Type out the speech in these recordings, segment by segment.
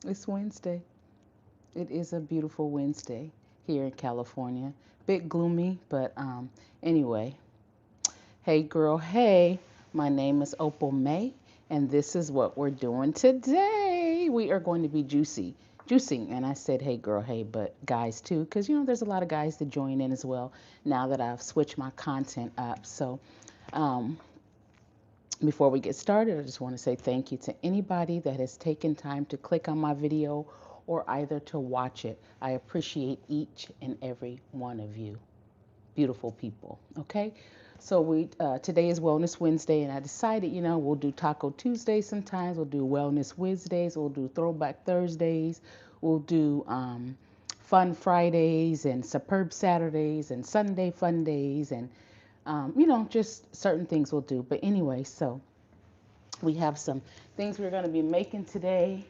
It's Wednesday. It is a beautiful Wednesday here in California. Bit gloomy, but anyway. Hey girl, hey. My name is Opal May, and this is what we're doing today. We are going to be juicing. And I said, hey girl, hey, but guys too, because there's a lot of guys that join in as well now that I've switched my content up. So um, before we get started, I just want to say thank you to anybody that has taken time to click on my video or either to watch it. I appreciate each and every one of you, beautiful people. Okay, so we today is Wellness Wednesday, and I decided, we'll do Taco Tuesday sometimes. We'll do Wellness Wednesdays. We'll do Throwback Thursdays. We'll do Fun Fridays and Superb Saturdays and Sunday Fun Days and just certain things we'll do. But anyway, so we have some things we're going to be making today.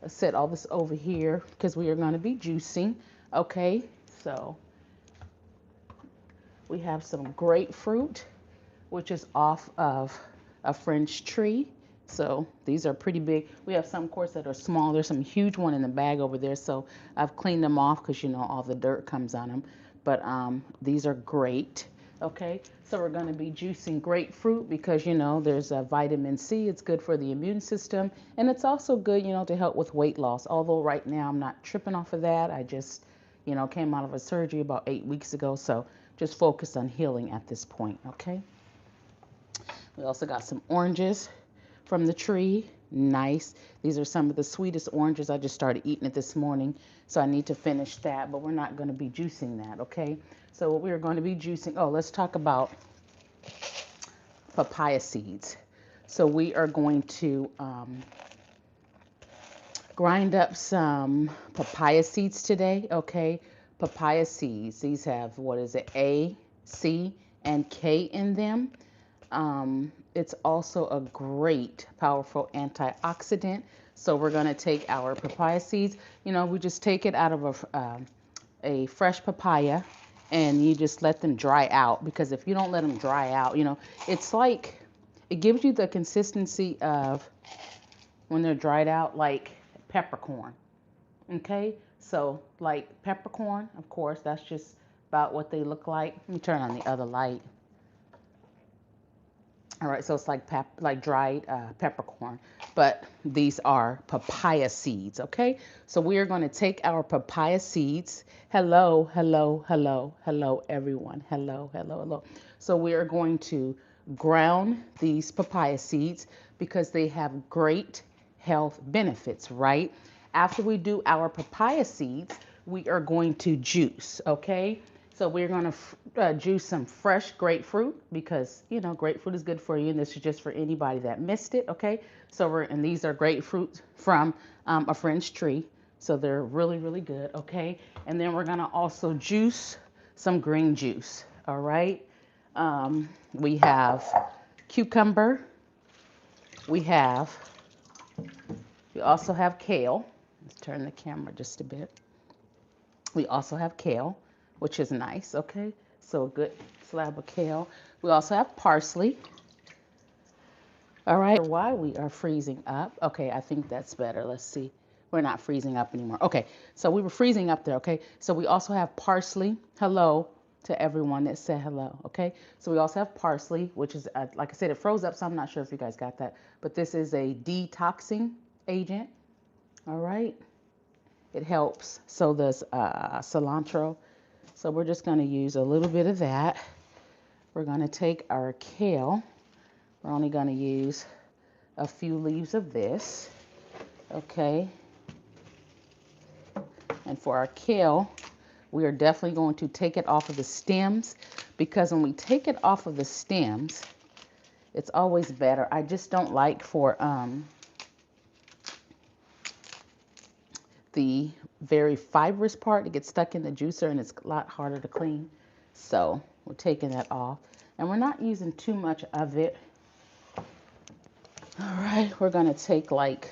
Let's set all this over here because we are going to be juicing. Okay, so we have some grapefruit, which is off of a French tree. So these are pretty big. We have some, of course, that are small. There's some huge one in the bag over there. So I've cleaned them off because, all the dirt comes on them. But these are great. Okay, so we're going to be juicing grapefruit because, there's a vitamin C. It's good for the immune system. And it's also good, to help with weight loss. Although right now I'm not tripping off of that. I just, came out of a surgery about 8 weeks ago. So just focused on healing at this point. Okay. We also got some oranges from the tree. Nice. These are some of the sweetest oranges. I just started eating it this morning, so I need to finish that, but we're not going to be juicing that, okay? So what we're going to be juicing, let's talk about papaya seeds. So we are going to grind up some papaya seeds today, okay? Papaya seeds. These have, what is it, A, C, and K in them. It's also a great, powerful antioxidant. So we're going to take our papaya seeds. We just take it out of a fresh papaya and you just let them dry out. Because if you don't let them dry out, it's like, it gives you the consistency of, when they're dried out, like peppercorn. Okay? So like peppercorn, of course, that's just about what they look like. Let me turn on the other light. All right, so it's like dried peppercorn, but these are papaya seeds, okay? So we are going to take our papaya seeds. Hello, hello, hello, hello, everyone. Hello, hello, hello. So we are going to ground these papaya seeds because they have great health benefits, right? After we do our papaya seeds, we are going to juice, okay? So we're going to juice some fresh grapefruit because, grapefruit is good for you. And this is just for anybody that missed it. Okay. So and these are grapefruit from a French tree. So they're really, really good. Okay. And then we're going to also juice some green juice. All right. We have cucumber. We also have kale. Let's turn the camera just a bit. We also have kale, which is nice, okay? So a good slab of kale. We also have parsley. All right, why we are freezing up. Okay, I think that's better. Let's see. We're not freezing up anymore. Okay, so we were freezing up there, okay? So we also have parsley. Hello to everyone that said hello, okay? So we also have parsley, which is, like I said, it froze up, so I'm not sure if you guys got that. But this is a detoxing agent, all right? It helps. So does cilantro. So we're just going to use a little bit of that. We're going to take our kale. We're only going to use a few leaves of this. Okay. And for our kale, we are definitely going to take it off of the stems because when we take it off of the stems, it's always better. I just don't like for the very fibrous part to get stuck in the juicer, and it's a lot harder to clean. So we're taking that off, and we're not using too much of it. All right, we're going to take like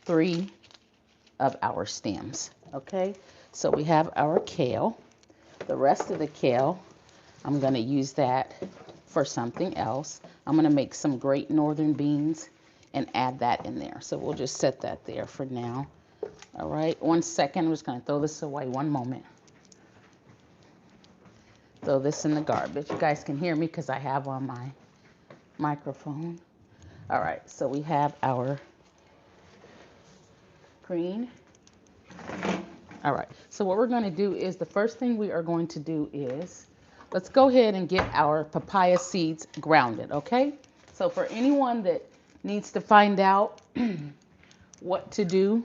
3 of our stems. Okay, so we have our kale. The rest of the kale, I'm going to use that for something else. I'm going to make some great northern beans and add that in there. So we'll just set that there for now. All right, 1 second. I'm just going to throw this away. 1 moment. Throw this in the garbage. You guys can hear me because I have on my microphone. All right, so we have our green. All right, so what we're going to do is the first thing we are going to do is let's go ahead and get our papaya seeds grounded, okay? So for anyone that needs to find out what to do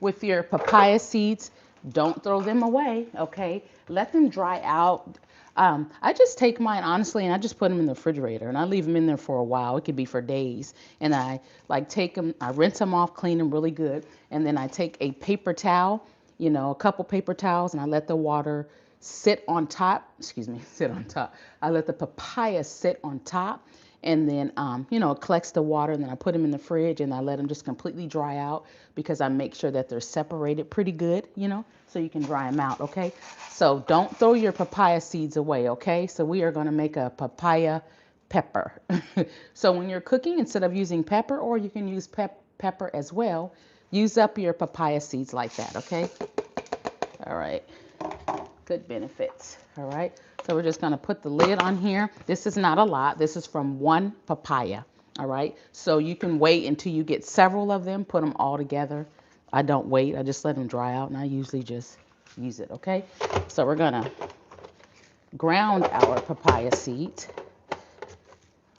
with your papaya seeds, don't throw them away, okay? Let them dry out. I just take mine, honestly, and I just put them in the refrigerator, and I leave them in there for a while. It could be for days. And I like take them, I rinse them off, clean them really good, and then I take a paper towel, you know, a couple paper towels, and I let the water sit on top. Excuse me, sit on top. I let the papaya sit on top, and then, you know, it collects the water, and then I put them in the fridge, and I let them just completely dry out because I make sure that they're separated pretty good, you know, so you can dry them out, okay? So don't throw your papaya seeds away, okay? So we are going to make a papaya pepper. So when you're cooking, instead of using pepper, or you can use pepper as well, use up your papaya seeds like that, okay? All right. Good benefits. All right. So we're just going to put the lid on here. This is not a lot. This is from 1 papaya. All right. So you can wait until you get several of them, put them all together. I don't wait. I just let them dry out, and I usually just use it. Okay. So we're going to ground our papaya seeds.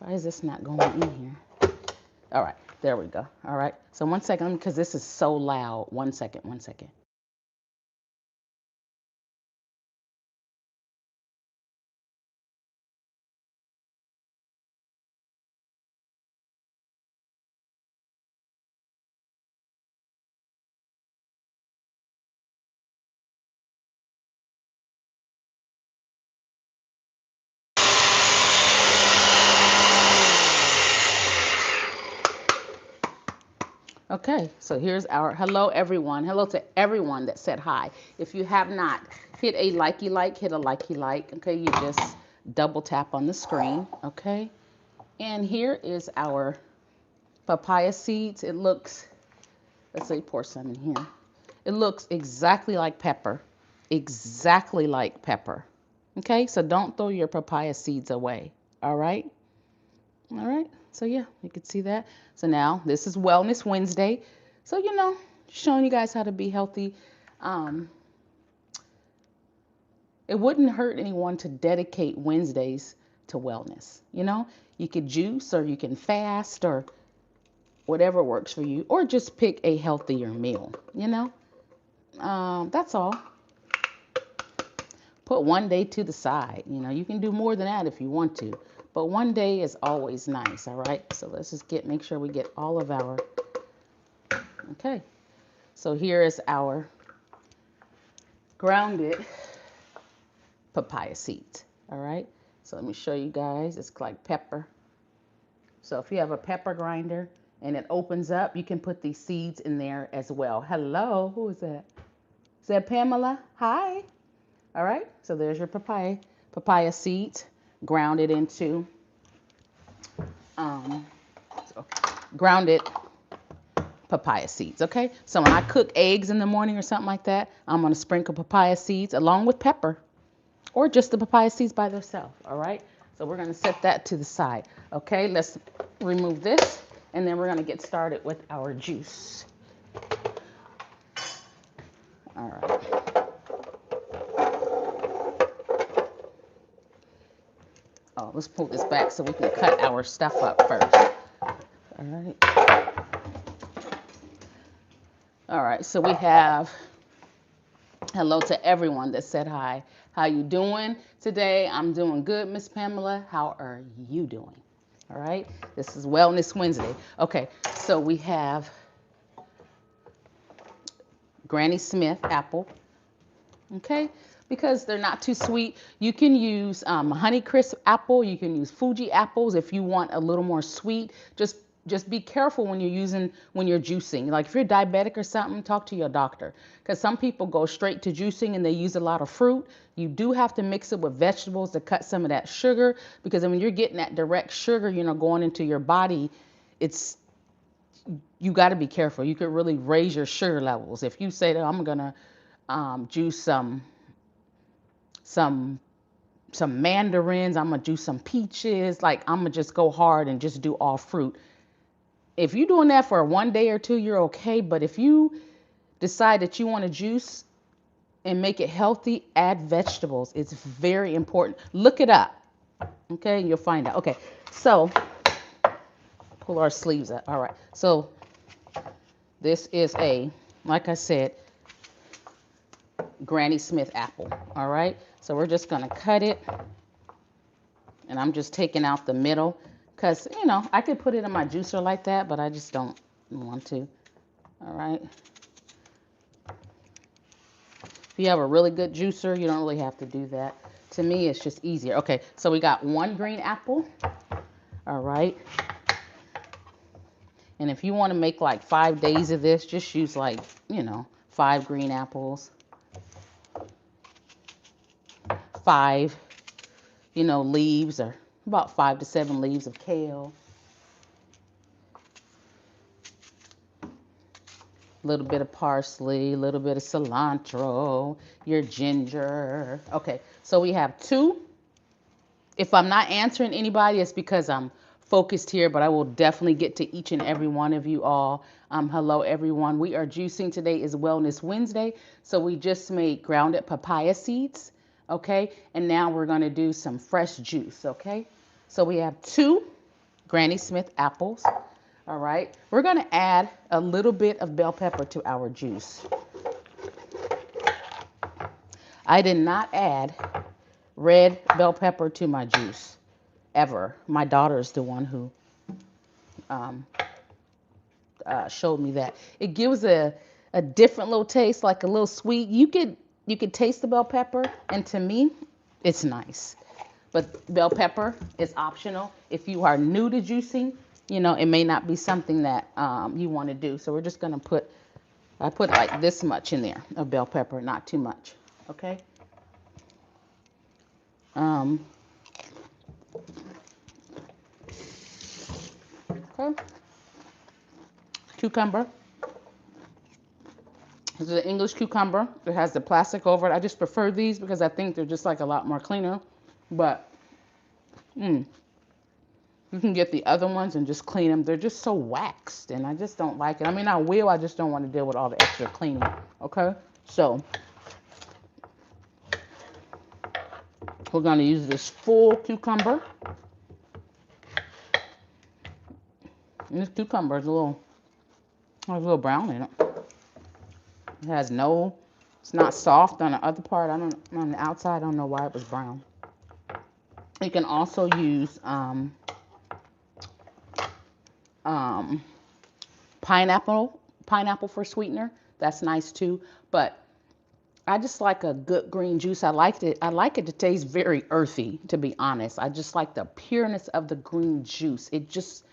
Why is this not going in here? All right. There we go. All right. So 1 second, because this is so loud. 1 second. 1 second. Okay, so here's our hello everyone. Hello to everyone that said hi. If you have not, hit a likey like, hit a likey like. Okay, you just double tap on the screen. Okay, and here is our papaya seeds. It looks, let's say pour some in here. It looks exactly like pepper. Exactly like pepper. Okay, so don't throw your papaya seeds away. All right. All right, so yeah, you can see that. So now this is Wellness Wednesday. So, you know, showing you guys how to be healthy. Um, it wouldn't hurt anyone to dedicate Wednesdays to wellness. You know, you could juice or you can fast or whatever works for you, or just pick a healthier meal, you know. That's all. Put 1 day to the side. You know, you can do more than that if you want to, but 1 day is always nice. All right, so let's just make sure we get all of our, okay. So here is our grounded papaya seeds. All right, so let me show you guys. It's like pepper. So if you have a pepper grinder and it opens up, you can put these seeds in there as well. Hello, who is that? Is that Pamela? Hi. All right, so there's your papaya seeds grounded into so grounded papaya seeds. Okay, so when I cook eggs in the morning or something like that, I'm going to sprinkle papaya seeds along with pepper, or just the papaya seeds by themselves. All right, so we're going to set that to the side. Okay, let's remove this, and then we're going to get started with our juice. All right. Oh, let's pull this back so we can cut our stuff up first. All right. All right, so we have hello to everyone that said hi. How you doing today? I'm doing good, Miss Pamela. How are you doing? All right, this is Wellness Wednesday. Okay, so we have Granny Smith apple. Okay, because they're not too sweet. You can use Honeycrisp apple. You can use Fuji apples if you want a little more sweet. Just just be careful when you're juicing. Like if you're diabetic or something, talk to your doctor. Because some people go straight to juicing and they use a lot of fruit. You do have to mix it with vegetables to cut some of that sugar. Because when you're getting that direct sugar, going into your body, it's you got to be careful. You could really raise your sugar levels. If you say that I'm gonna juice some some mandarins, I'm gonna juice some peaches, like I'm gonna just go hard and just do all fruit. If you're doing that for 1 day or two, you're okay. But if you decide that you want to juice and make it healthy, add vegetables. It's very important. Look it up, okay? You'll find out. Okay, so pull our sleeves up. All right, so this is like I said, Granny Smith apple. All right, so we're just gonna cut it, and I'm just taking out the middle because I could put it in my juicer like that, but I just don't want to. All right. If you have a really good juicer, you don't really have to do that. To me, it's just easier. Okay, so we got one green apple. All right. And if you want to make like 5 days of this, just use like, 5 green apples. 5, leaves, or about 5 to 7 leaves of kale. A little bit of parsley, a little bit of cilantro, your ginger. Okay, so we have 2. If I'm not answering anybody, it's because I'm focused here, but I will definitely get to each and every one of you all. Hello, everyone. We are juicing. Today is Wellness Wednesday, so we just made grounded papaya seeds, okay? And now we're going to do some fresh juice, okay? So we have 2 Granny Smith apples. All right, we're going to add a little bit of bell pepper to our juice. I did not add red bell pepper to my juice ever. My daughter's the one who showed me that. It gives a different little taste, like a little sweet. You could taste the bell pepper, and to me, it's nice. But bell pepper is optional. If you are new to juicing, it may not be something that you want to do. So we're just going to I put like this much in there of bell pepper, not too much. Okay. Okay. Cucumber. This is an English cucumber. It has the plastic over it. I just prefer these because I think they're just like a lot more cleaner. But you can get the other ones and just clean them. They're just so waxed, and I just don't like it. I mean, I just don't want to deal with all the extra cleaning. Okay, so we're going to use this full cucumber. And this cucumber is a little brown in it. It has it's not soft on the other part. On the outside, I don't know why it was brown. You can also use pineapple for sweetener. That's nice too. But I just like a good green juice. I like it to taste very earthy, to be honest. I just like the pureness of the green juice. It just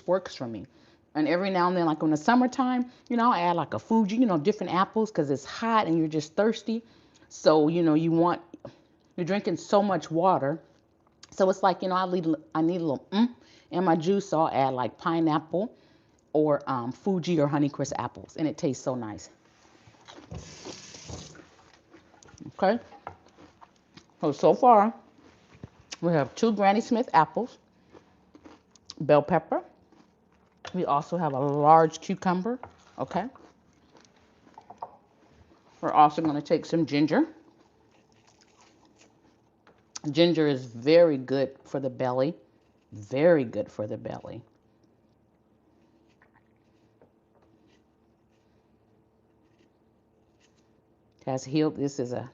works for me. And every now and then, like in the summertime, I add like a Fuji, different apples because it's hot and you're just thirsty. So, you're drinking so much water. So it's like, I need a little in my juice, so I'll add like pineapple or Fuji or Honeycrisp apples, and it tastes so nice. Okay. So far, we have 2 Granny Smith apples, bell pepper. We also have a large cucumber. Okay. We're also going to take some ginger. Ginger is very good for the belly. Very good for the belly. This is a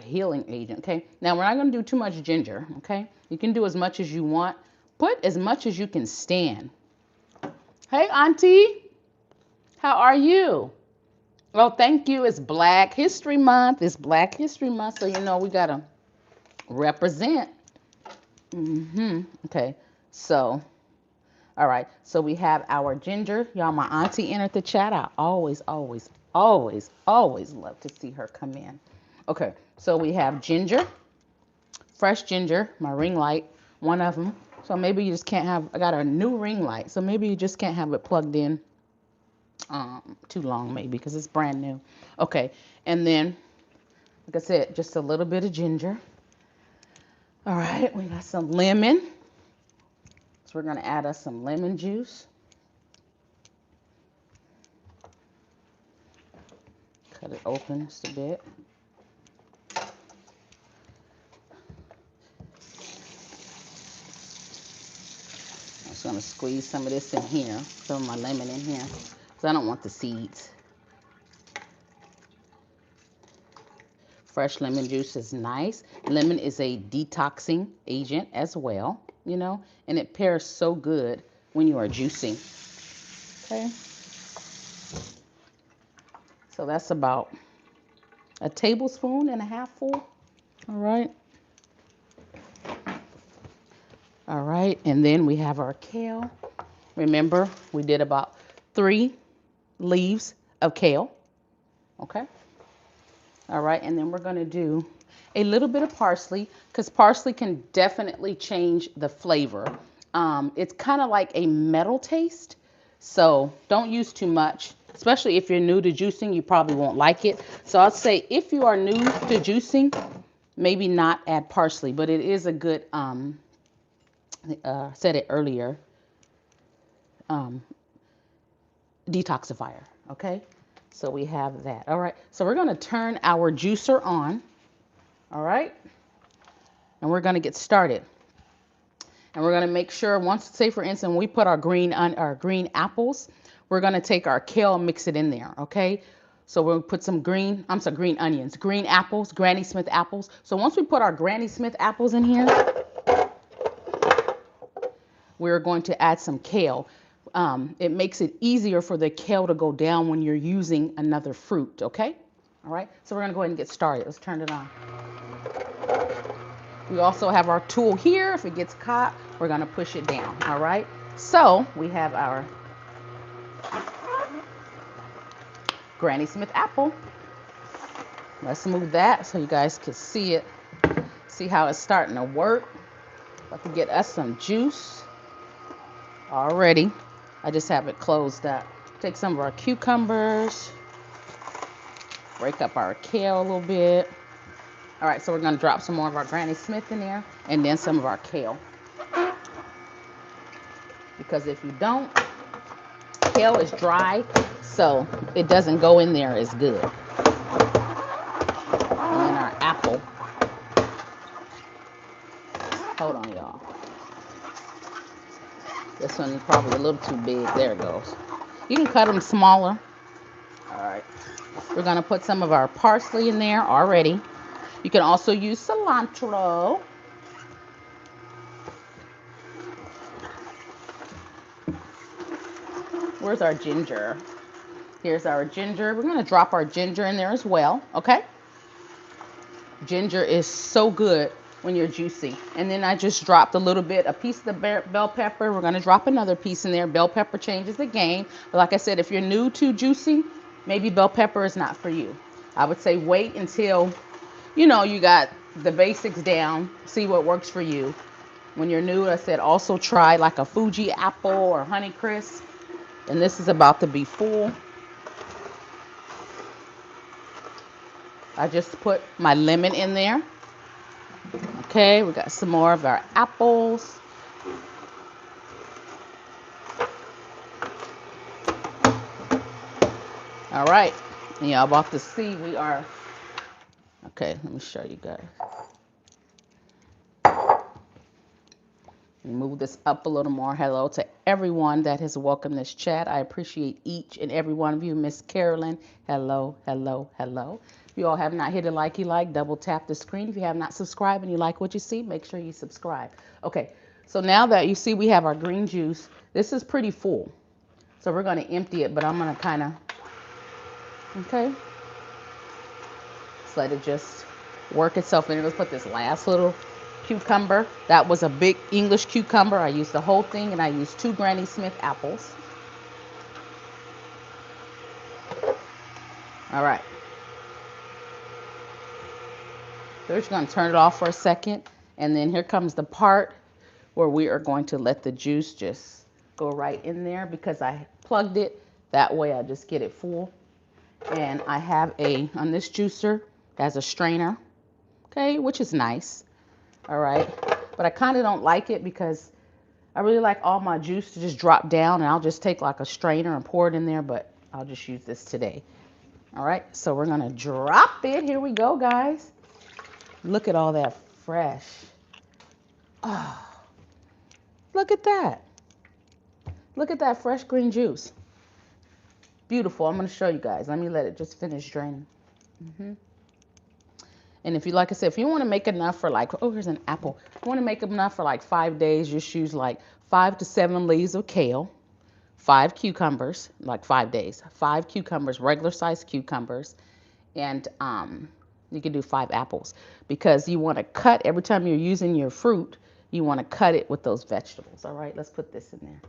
healing agent. Okay. Now we're not going to do too much ginger. Okay. You can do as much as you want. Put as much as you can stand. Hey, Auntie. How are you? Well, thank you. It's Black History Month. It's Black History Month, so we gotta represent. Okay, so All right, so we have our ginger. Y'all, my auntie entered the chat. I always, always, always, always love to see her come in. Okay, so we have ginger, fresh ginger, my ring light, one of them. So maybe you just can't have, I got a new ring light, so maybe you just can't have it plugged in too long maybe because it's brand new. Okay, and then, like I said, just a little bit of ginger. All right, we got some lemon. So we're gonna add us some lemon juice. Cut it open just a bit. I'm just gonna squeeze some of this in here, some of my lemon in here, because I don't want the seeds. Fresh lemon juice is nice. Lemon is a detoxing agent as well, you know, and it pairs so good when you are juicing. Okay. So that's about a tablespoon and a half full. All right. All right. And then we have our kale. Remember, we did about 3 leaves of kale. Okay. All right. And then we're going to do a little bit of parsley because parsley can definitely change the flavor. It's kind of like a metal taste. So don't use too much, especially if you're new to juicing, you probably won't like it. So I'd say if you are new to juicing, maybe not add parsley, but it is a good, said it earlier, um, detoxifier. Okay. So we have that. All right. So we're going to turn our juicer on. All right. And we're going to get started. And we're going to make sure once, say for instance, when we put our green apples, we're going to take our kale and mix it in there. Okay. So we'll put some green onions, green apples, Granny Smith apples. So once we put our Granny Smith apples in here, we're going to add some kale. It makes it easier for the kale to go down when you're using another fruit. Okay. All right. So we're going to go ahead and get started. Let's turn it on. We also have our tool here. If it gets caught, we're going to push it down. All right. So we have our Granny Smith apple. Let's move that so you guys can see it. See how it's starting to work. About to get us some juice already. I just have it closed up. Take some of our cucumbers. Break up our kale a little bit. All right, so we're going to drop some more of our Granny Smith in there and then some of our kale. Because if you don't, kale is dry, so it doesn't go in there as good. And then our apple. Hold on, y'all. This one is probably a little too big. There it goes. You can cut them smaller. All right. We're going to put some of our parsley in there already. You can also use cilantro. Where's our ginger? Here's our ginger. We're going to drop our ginger in there as well, okay? Ginger is so good when you're juicing. And then I just dropped a piece of the bell pepper. We're going to drop another piece in there. Bell pepper changes the game. But like I said, if you're new to juicing, maybe bell pepper is not for you. I would say wait until, you know, you got the basics down, see what works for you. When you're new, I said also try like a Fuji apple or Honeycrisp. And this is about to be full. I just put my lemon in there. Okay, we got some more of our apples. All right, and y'all about to see we are, okay, let me show you guys. Move this up a little more. Hello to everyone that has welcomed this chat. I appreciate each and every one of you. Miss Carolyn, hello, hello, hello. If you all have not hit a like, double tap the screen. If you have not subscribed and you like what you see, make sure you subscribe. Okay, so now that you see we have our green juice, this is pretty full. So we're going to empty it, but I'm going to kind of, okay, just let it just work itself in. Let's put this last little cucumber. That was a big English cucumber. I used the whole thing, and I used 2 Granny Smith apples. All right. So we're just going to turn it off for a second, and then here comes the part where we are going to let the juice just go right in there because I plugged it. That way I just get it full. And I have on this juicer, has a strainer, okay, which is nice. All right. But I kind of don't like it because I really like all my juice to just drop down, and I'll just take like a strainer and pour it in there, but I'll just use this today. All right. So we're going to drop it. Here we go, guys. Look at all that fresh. Oh, look at that. Look at that fresh green juice. Beautiful. I'm going to show you guys. Let me let it just finish draining. And if you, like I said, if you want to make enough for like, oh, here's an apple. If you want to make enough for like 5 days, just use like 5 to 7 leaves of kale, 5 cucumbers, like 5 days, 5 cucumbers, regular sized cucumbers, and you can do 5 apples because you want to cut every time you're using your fruit. You want to cut it with those vegetables. All right, let's put this in there.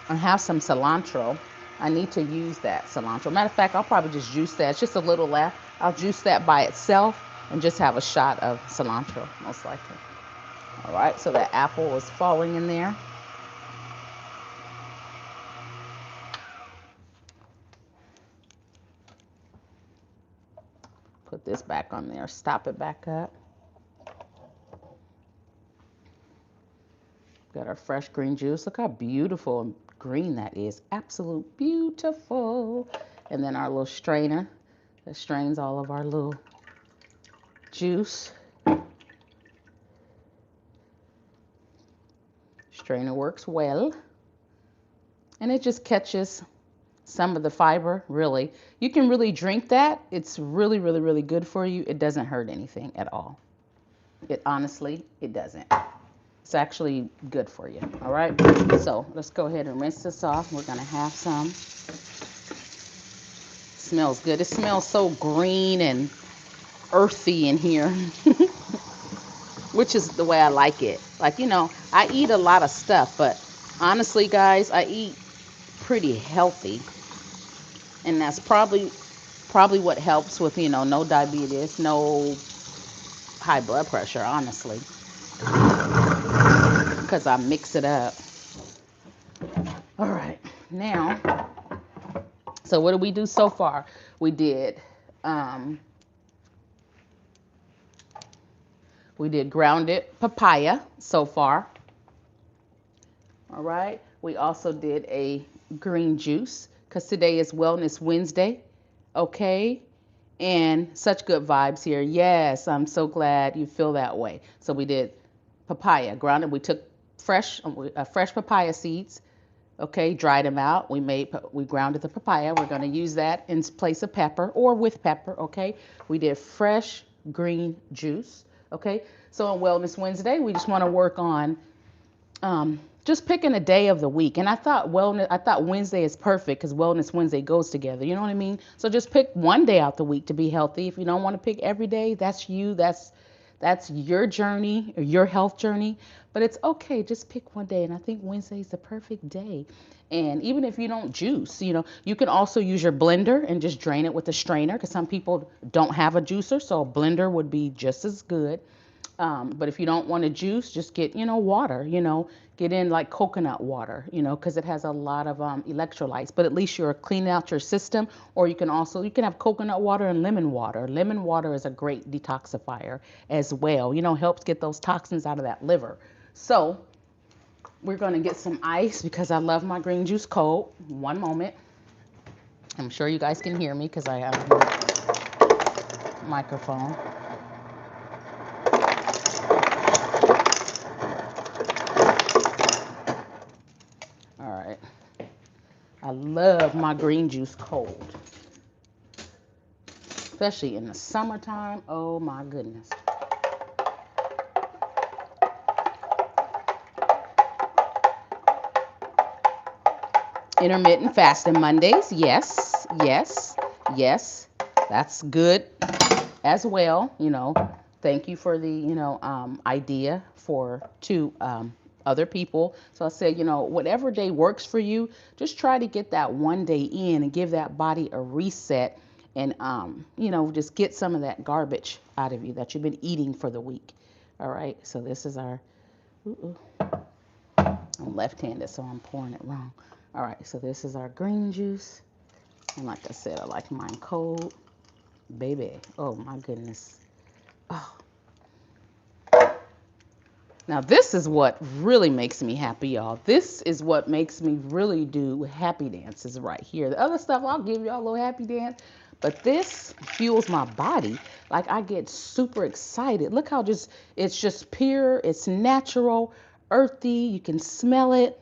I have some cilantro. I need to use that cilantro. Matter of fact, I'll probably just juice that. It's just a little left. I'll juice that by itself and just have a shot of cilantro, most likely. All right, so that apple is falling in there. Put this back on there. Stop it back up. Got our fresh green juice. Look how beautiful and green that is. Absolute beautiful. And then our little strainer that strains all of our little juice. Strainer works well. And it just catches some of the fiber, really. You can really drink that. It's really, really, really good for you. It doesn't hurt anything at all. Honestly, it doesn't. It's actually good for you. All right. So let's go ahead and rinse this off. We're going to have some. Smells good. It smells so green and earthy in here, which is the way I like it. Like, I eat a lot of stuff, but honestly, guys, I eat pretty healthy. And that's probably what helps with, no diabetes, no high blood pressure, honestly. Because I mix it up. All right, now, so what did we do so far? We did grounded papaya so far. All right, we also did a green juice because today is Wellness Wednesday. Okay, and such good vibes here. Yes, I'm so glad you feel that way. So we did papaya grounded. We took fresh papaya seeds, okay, dried them out. We grounded the papaya. We're going to use that in place of pepper or with pepper, okay. We did fresh green juice, okay. So on Wellness Wednesday, we just want to work on just picking a day of the week. And I thought Wednesday is perfect because Wellness Wednesday goes together. You know what I mean? So just pick one day out the week to be healthy. If you don't want to pick every day, that's you. That's your journey or your health journey. But it's okay. Just pick one day. And I think Wednesday is the perfect day. And even if you don't juice, you can also use your blender and just drain it with a strainer because some people don't have a juicer. So a blender would be just as good. But if you don't want to juice, just get, water, get in like coconut water, because it has a lot of electrolytes, but at least you're cleaning out your system. Or you can have coconut water and lemon water. Lemon water is a great detoxifier as well, helps get those toxins out of that liver. So we're going to get some ice because I love my green juice cold. One moment. I'm sure you guys can hear me because I have a microphone. I love my green juice cold, especially in the summertime. Oh my goodness. Intermittent fasting Mondays. Yes. That's good as well. Thank you for the, idea for two other people. So I said, whatever day works for you, just try to get that one day in and give that body a reset and, just get some of that garbage out of you that you've been eating for the week. All right. So this is our, ooh, I'm left-handed, so I'm pouring it wrong. All right. So this is our green juice. And like I said, I like mine cold. Baby. Oh my goodness. Oh, now, this is what really makes me happy, y'all. This is what makes me really do happy dances right here. The other stuff, I'll give y'all a little happy dance, but this fuels my body. Like, I get super excited. Look how it's just pure, it's natural, earthy. You can smell it.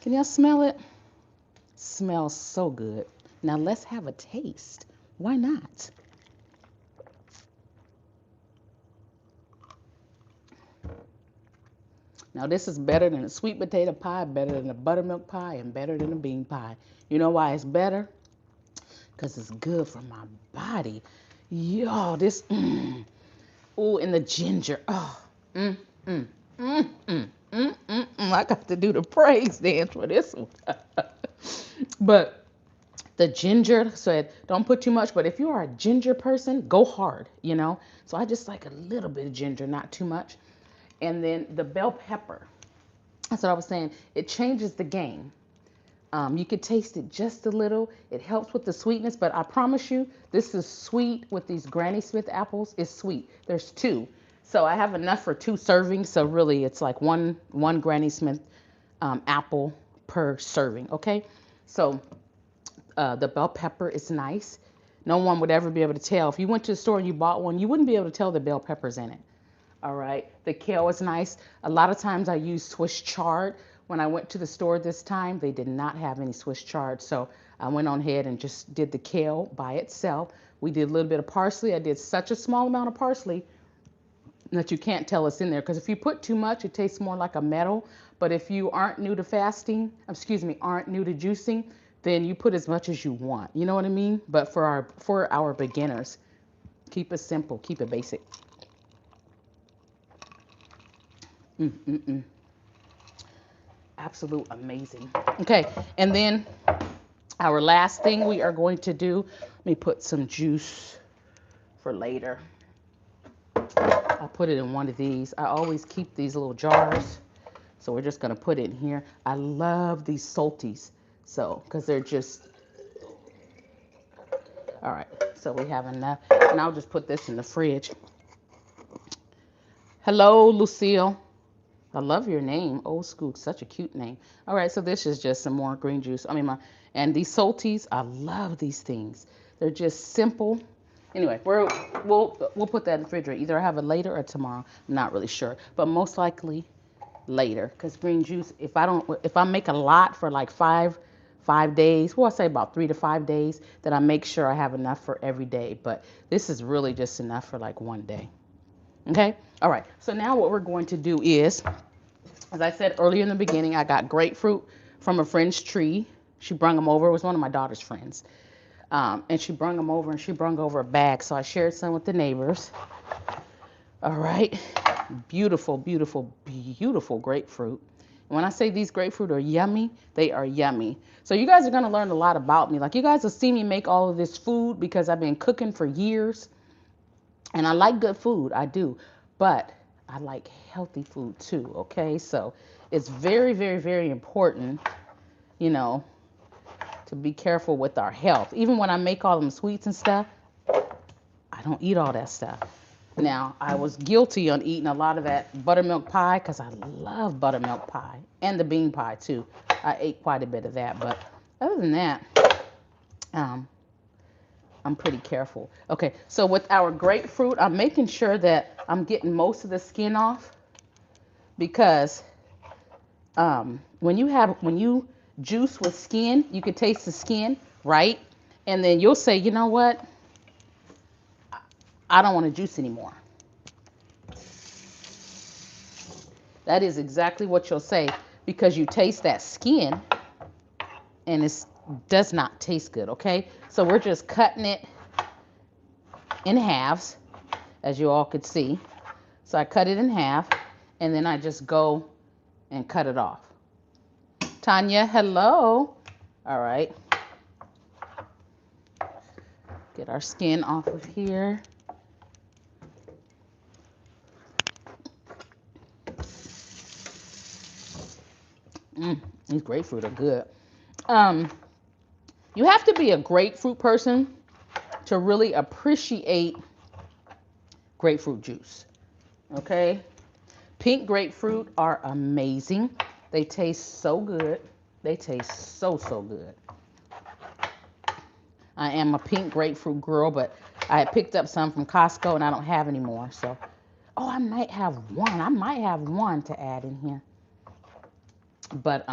Can y'all smell it? Smells so good. Now, let's have a taste. Why not? Now, this is better than a sweet potato pie, better than a buttermilk pie, and better than a bean pie. You know why it's better? Because it's good for my body. Yo, this, ooh, and the ginger. Oh, mm, mm, mm, mm, mm, mm, mm. I got to do the praise dance for this one. But the ginger said, don't put too much, but if you are a ginger person, go hard. So I just like a little bit of ginger, not too much. And then the bell pepper. That's what I was saying. It changes the game. You could taste it just a little. It helps with the sweetness, but I promise you, this is sweet with these Granny Smith apples. It's sweet. There's two. So I have enough for 2 servings. So really, it's like one Granny Smith apple per serving, okay? So the bell pepper is nice. No one would ever be able to tell. If you went to the store and you bought one, you wouldn't be able to tell the bell pepper's in it. All right. The kale is nice. A lot of times I use Swiss chard. When I went to the store this time, they did not have any Swiss chard. So I went on ahead and just did the kale by itself. We did a little bit of parsley. I did such a small amount of parsley that you can't tell it's in there. Because if you put too much, it tastes more like a metal. But if you aren't new to fasting, aren't new to juicing, then you put as much as you want. You know what I mean? But for our beginners, keep it simple, keep it basic. Mm-mm-mm. Absolute amazing. Okay, and then our last thing we are going to do, let me put some juice for later. I'll put it in one of these. I always keep these little jars, so we're just going to put it in here. I love these salties, so because they're just, all right, so we have enough, and I'll just put this in the fridge. Hello, Lucille. I love your name. Old school, such a cute name. All right, so this is just some more green juice. And these salties, I love these things. They're just simple. Anyway, we'll put that in the refrigerator. Either I have it later or tomorrow. I'm not really sure, but most likely later. Because green juice, if I make a lot for like five days, well, I say about 3 to 5 days, then I make sure I have enough for every day. But this is really just enough for like one day. Okay. All right. So now what we're going to do is, as I said earlier in the beginning, I got grapefruit from a friend's tree. She brung them over. It was one of my daughter's friends. And she brung them over, and she brung over a bag. So I shared some with the neighbors. All right. Beautiful, beautiful, beautiful grapefruit. And when I say these grapefruit are yummy, they are yummy. So you guys are going to learn a lot about me. Like, you guys will see me make all of this food because I've been cooking for years. And I like good food. I do. But I like healthy food too, okay? So it's very, very, very important, to be careful with our health. Even when I make all them sweets and stuff, I don't eat all that stuff. Now, I was guilty on eating a lot of that buttermilk pie because I love buttermilk pie and the bean pie too. I ate quite a bit of that, but other than that, I'm pretty careful. Okay, so with our grapefruit, I'm making sure that I'm getting most of the skin off because when you juice with skin, you can taste the skin, right? And then you'll say, you know what? I don't want to juice anymore. That is exactly what you'll say because you taste that skin and it does not taste good, okay? So we're just cutting it in halves. as you all could see. So I cut it in half, and then I just go and cut it off. Tanya, hello. All right. Get our skin off of here. These grapefruit are good. You have to be a grapefruit person to really appreciate grapefruit juice. Okay? Pink grapefruit are amazing. They taste so good. They taste so, so good. I am a pink grapefruit girl, but I picked up some from Costco and I don't have any more. So, oh, I might have one. I might have one to add in here. But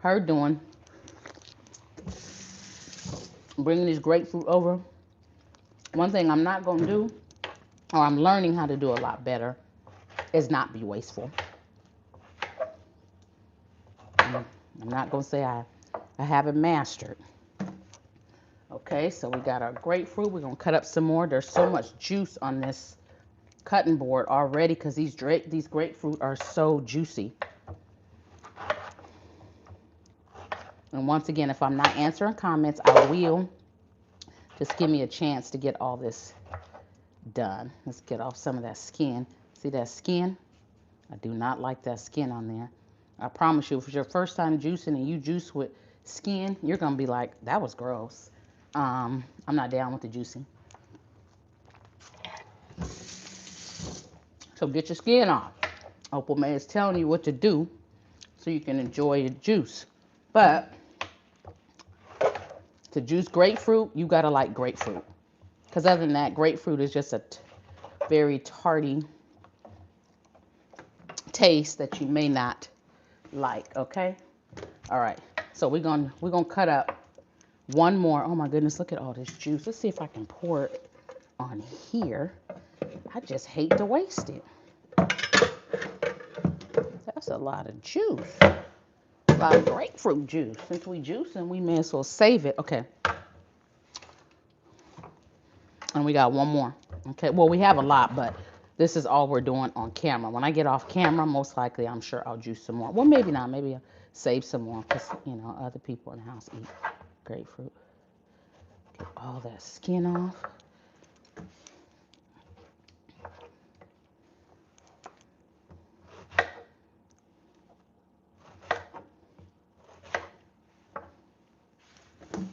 her doing bringing this grapefruit over. One thing I'm not gonna do, or I'm learning how to do a lot better, is not be wasteful. I'm not gonna say I haven't mastered. Okay, so we got our grapefruit. We're gonna cut up some more. There's so much juice on this cutting board already because these grapefruit are so juicy. And once again, if I'm not answering comments, I will. Just give me a chance to get all this done. Let's get off some of that skin. See that skin? I do not like that skin on there. I promise you, if it's your first time juicing and you juice with skin, you're gonna be like, that was gross. I'm not down with the juicing. So get your skin off. Opal May is telling you what to do so you can enjoy your juice. But to juice grapefruit, you gotta like grapefruit. Because other than that, grapefruit is just a very tarty taste that you may not like, okay? All right, so we're gonna cut up one more. Oh my goodness, look at all this juice. Let's see if I can pour it on here. I just hate to waste it. That's a lot of juice. A lot of grapefruit juice. Since we juicing, we may as well save it. Okay. And we got one more. Okay, well, we have a lot, but this is all we're doing on camera. When I get off camera, most likely, I'm sure I'll juice some more. Well, maybe not. Maybe I'll save some more because, you know, other people in the house eat grapefruit. Get all that skin off.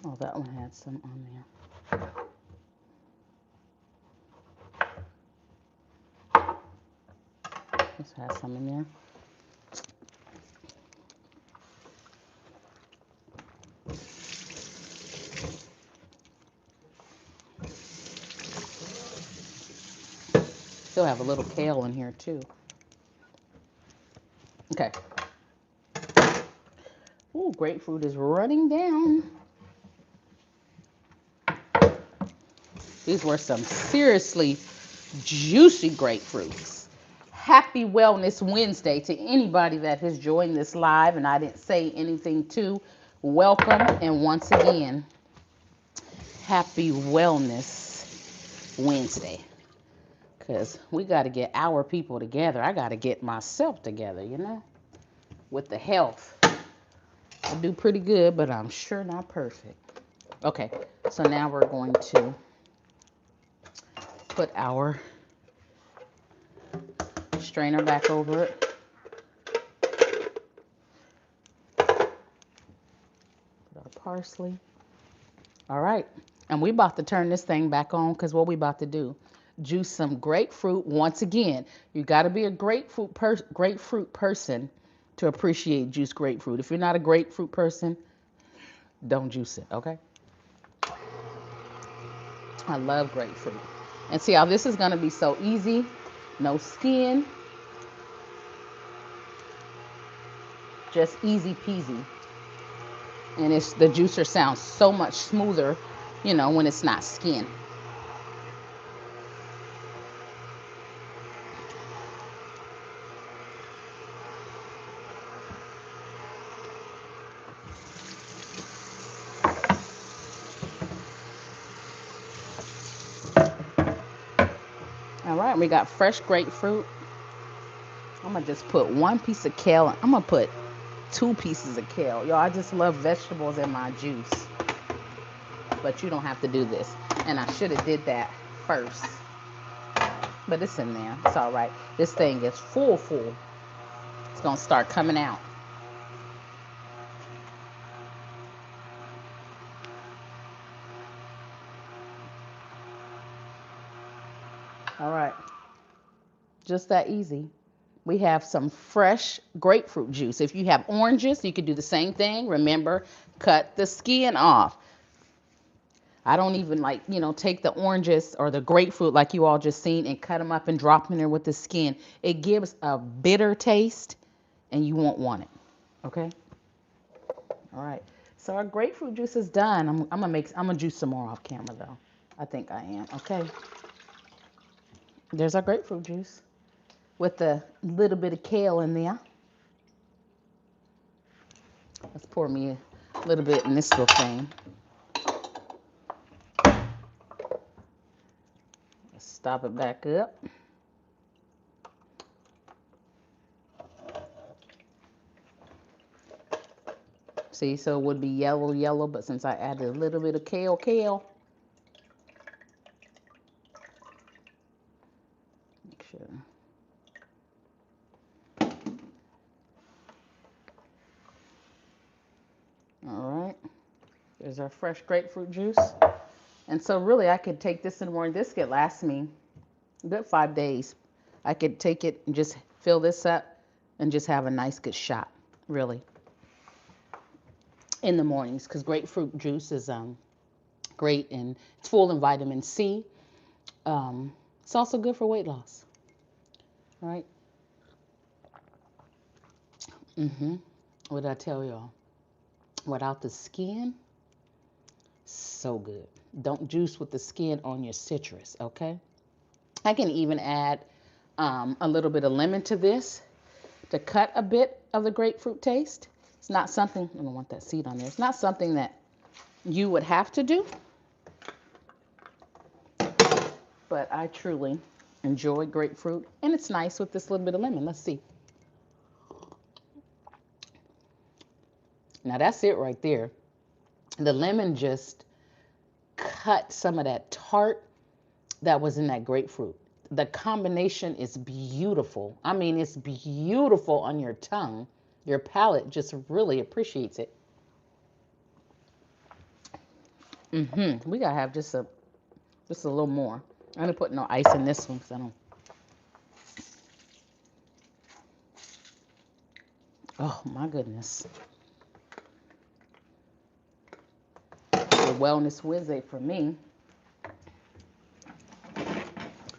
Oh, that one had some on there. This has some in there. Still have a little kale in here too. Okay. Ooh, grapefruit is running down. These were some seriously juicy grapefruits. Happy Wellness Wednesday to anybody that has joined this live and I didn't say anything to. Welcome, and once again, happy Wellness Wednesday. Because we got to get our people together. I got to get myself together, you know, with the health. I do pretty good, but I'm sure not perfect. Okay, so now we're going to put our strainer back over it. Put our parsley. All right, and we about to turn this thing back on because what we about to do, juice some grapefruit. Once again, you got to be a grapefruit person to appreciate juice grapefruit. If you're not a grapefruit person, don't juice it, okay? I love grapefruit. And see how this is going to be so easy. No skin. Just easy peasy. And the juicer sounds so much smoother, you know, when it's not skin. All right, we got fresh grapefruit. I'm gonna just put one piece of kale. I'm gonna put 2 pieces of kale. Y'all, I just love vegetables in my juice. But you don't have to do this. And I should have did that first. But it's in there. It's all right. This thing is full. It's gonna start coming out. All right. Just that easy. We have some fresh grapefruit juice. If you have oranges, you could do the same thing. Remember, cut the skin off. I don't even take the oranges or the grapefruit like you all just seen and cut them up and drop them in there with the skin. It gives a bitter taste and you won't want it. Okay? All right. So our grapefruit juice is done. I'm gonna juice some more off camera though. I think I am. Okay. There's our grapefruit juice with a little bit of kale in there. Let's pour me a little bit in this little thing. Let's stop it back up. See, so it would be yellow, but since I added a little bit of kale. Make sure. All right. There's our fresh grapefruit juice. And so really I could take this in the morning. This could last me a good 5 days. I could take it and just fill this up and just have a nice good shot, really, in the mornings, because grapefruit juice is great and it's full in vitamin C. It's also good for weight loss. All right. What did I tell y'all? Without the skin, so good. Don't juice with the skin on your citrus, okay? I can even add a little bit of lemon to this to cut a bit of the grapefruit taste. It's not something, I don't want that seed on there. It's not something that you would have to do, but I truly enjoy grapefruit, and it's nice with this little bit of lemon. Let's see. Now that's it right there. The lemon just cut some of that tart that was in that grapefruit. The combination is beautiful. I mean, it's beautiful on your tongue. Your palate just really appreciates it. We gotta have just a little more. I'm gonna put no ice in this one because I don't. Oh my goodness. The Wellness Wednesday for me.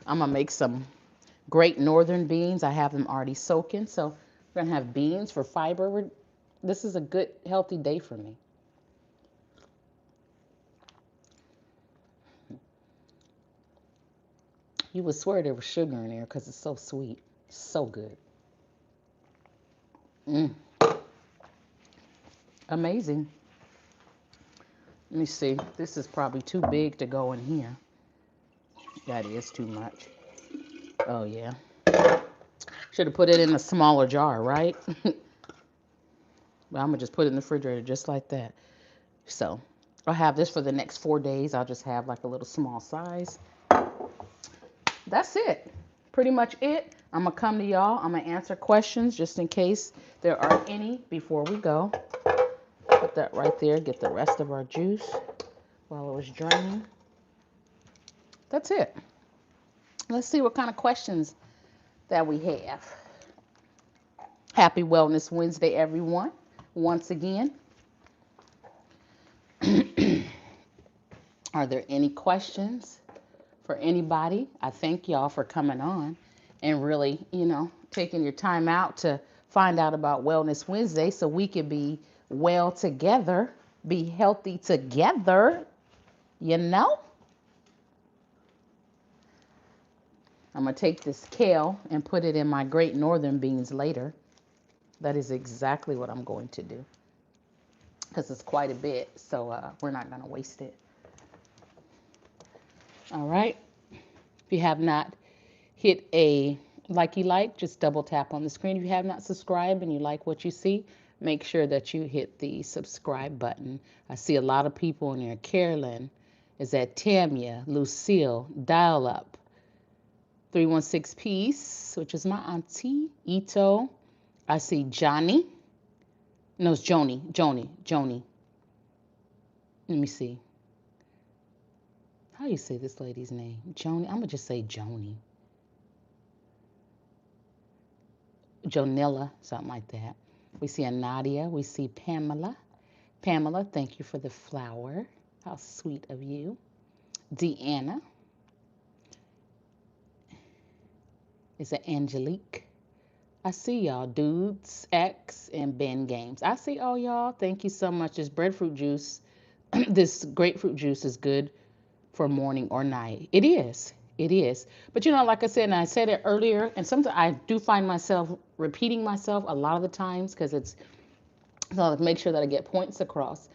I'm gonna make some great northern beans. I have them already soaking, so we're gonna have beans for fiber. This is a good, healthy day for me. You would swear there was sugar in there because it's so sweet. So good. Amazing. Let me see. This is probably too big to go in here. That is too much. Oh, yeah. Should have put it in a smaller jar, right? But I'm going to just put it in the refrigerator just like that. So I'll have this for the next 4 days. I'll just have like a little small size. That's it. Pretty much it. I'm going to come to y'all. I'm going to answer questions just in case there are any before we go. Put that right there. Get the rest of our juice while it was draining. That's it. Let's see what kind of questions that we have. Happy Wellness Wednesday, everyone. Once again, are there any questions for anybody? I thank y'all for coming on and really, taking your time out to find out about Wellness Wednesday so we can be well together, be healthy together, I'm going to take this kale and put it in my great northern beans later. That is exactly what I'm going to do because it's quite a bit, so we're not going to waste it. All right. If you have not hit a like, just double tap on the screen. If you have not subscribed and you like what you see, make sure that you hit the subscribe button. I see a lot of people in there. Carolyn, is that Tamia, Lucille, Dial Up, 316 Peace, which is my auntie, Ito. I see Johnny. No, it's Joni. Let me see. How do you say this lady's name? Joni. I'm gonna just say Joni. Jonella, something like that. We see a Nadia. We see Pamela. Pamela, thank you for the flower. How sweet of you. Deanna. Is it Angelique? I see y'all, Dudes, X, and Ben Games. I see all y'all. Thank you so much. This breadfruit juice, this grapefruit juice is good for morning or night. It is. It is. But like I said, and I said it earlier, and sometimes I do find myself repeating myself a lot of the times because it's so to make sure that I get points across.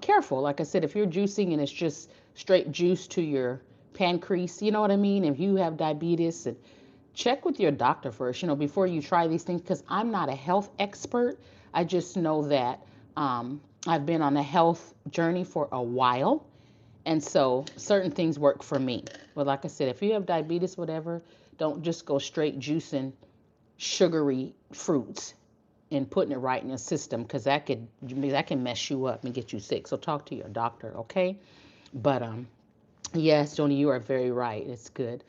Careful, like I said, if you're juicing and it's just straight juice to your pancreas, you know what I mean? If you have diabetes, and check with your doctor first, before you try these things, because I'm not a health expert. I just know that I've been on a health journey for a while. And so certain things work for me. But like I said, if you have diabetes, whatever, don't just go straight juicing sugary fruits and putting it right in your system because that can mess you up and get you sick. So talk to your doctor, okay? But yes, Joni, you are very right. It's good.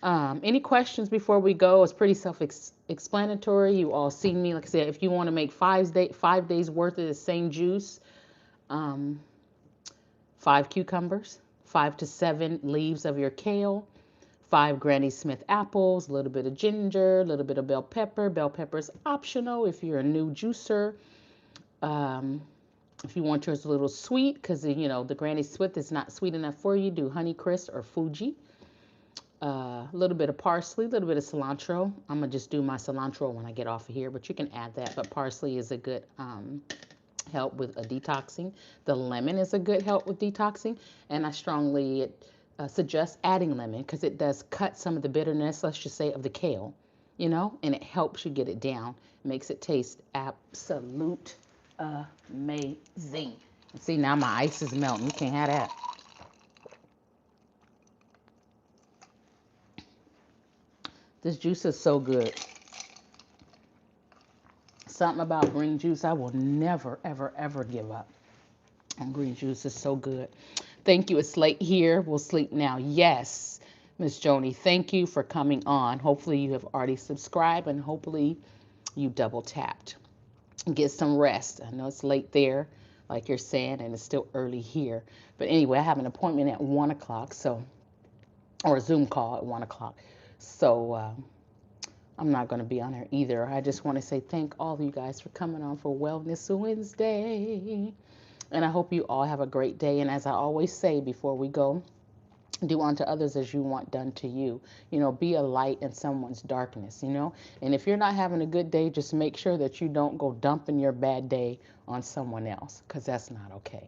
Any questions before we go? It's pretty self-explanatory. You all seen me. Like I said, if you want to make 5 days worth of the same juice, um, 5 cucumbers, 5 to 7 leaves of your kale, 5 Granny Smith apples, a little bit of ginger, a little bit of bell pepper. Bell pepper is optional if you're a new juicer. Um, if you want yours a little sweet, because the Granny Smith is not sweet enough for you, do Honeycrisp or Fuji. A little bit of parsley, a little bit of cilantro. I'm gonna just do my cilantro when I get off of here, but you can add that. But parsley is a good help with detoxing. The lemon is a good help with detoxing, and I strongly suggest adding lemon because it does cut some of the bitterness, let's just say, of the kale, and it helps you get it down, makes it taste absolute amazing. See, now my ice is melting. You can't have that. This juice is so good. Something about green juice I will never, ever, ever give up. And green juice is so good. Thank you. It's late here. We'll sleep now. Yes, Miss Joni, thank you for coming on. Hopefully you have already subscribed and hopefully you double tapped. Get some rest. I know it's late there, like you're saying, and it's still early here. But anyway, I have an appointment at 1 o'clock, or a Zoom call at 1 o'clock. So I'm not going to be on there either. I just want to say thank all of you guys for coming on for Wellness Wednesday. And I hope you all have a great day. And as I always say before we go, do unto others as you want done to you. Be a light in someone's darkness, And if you're not having a good day, just make sure that you don't go dumping your bad day on someone else because that's not okay.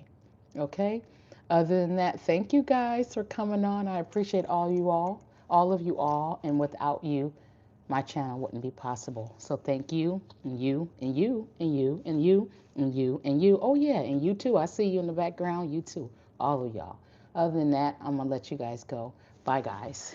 Okay? Other than that, thank you guys for coming on. I appreciate all of you all. And without you, my channel wouldn't be possible. So thank you, and you, and you, and you, and you, and you, and you. Oh yeah, and you too. I see you in the background. You too. All of y'all. Other than that, I'm going to let you guys go. Bye, guys.